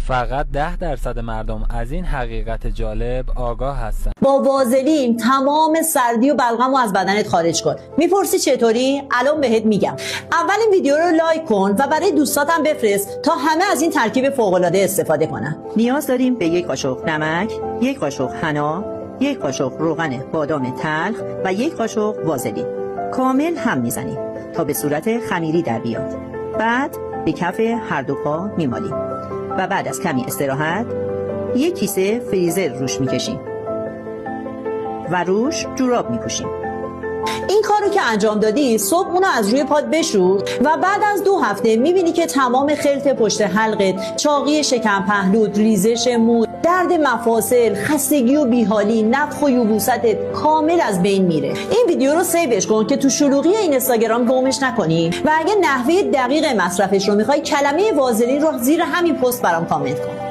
فقط 10% مردم از این حقیقت جالب آگاه هستن. با وازلین تمام سردی و بلغمو از بدنت خارج کن. میپرسی چطوری؟ الان بهت میگم. اول این ویدیو رو لایک کن و برای دوستاتم بفرست تا همه از این ترکیب فوق‌العاده استفاده کنن. نیاز داریم به 1 قاشق نمک، 1 قاشق حنا، 1 قاشق روغن بادام تلخ و 1 قاشق وازلین. کامل هم میزنیم تا به صورت خمیری در بیاد. بعد به کف هر دو پا میمالیم و بعد از کمی استراحت 1 کیسه فریزر روش میکشیم و روش جوراب میپوشیم. این کارو که انجام دادی صبح اونو از روی پات بشور و بعد از 2 هفته میبینی که تمام خلط پشت حلقت، چاقی شکم پهلود، ریزش مو، درد مفاصل، خستگی و بیحالی، نفخ و یبوستت کامل از بین میره. این ویدیو رو سیوش کن که تو شلوغی این اینستاگرام گمش نکنی و اگه نحوه دقیق مصرفش رو میخوای کلمه وازلین رو زیر همین پست برام کامنت کن.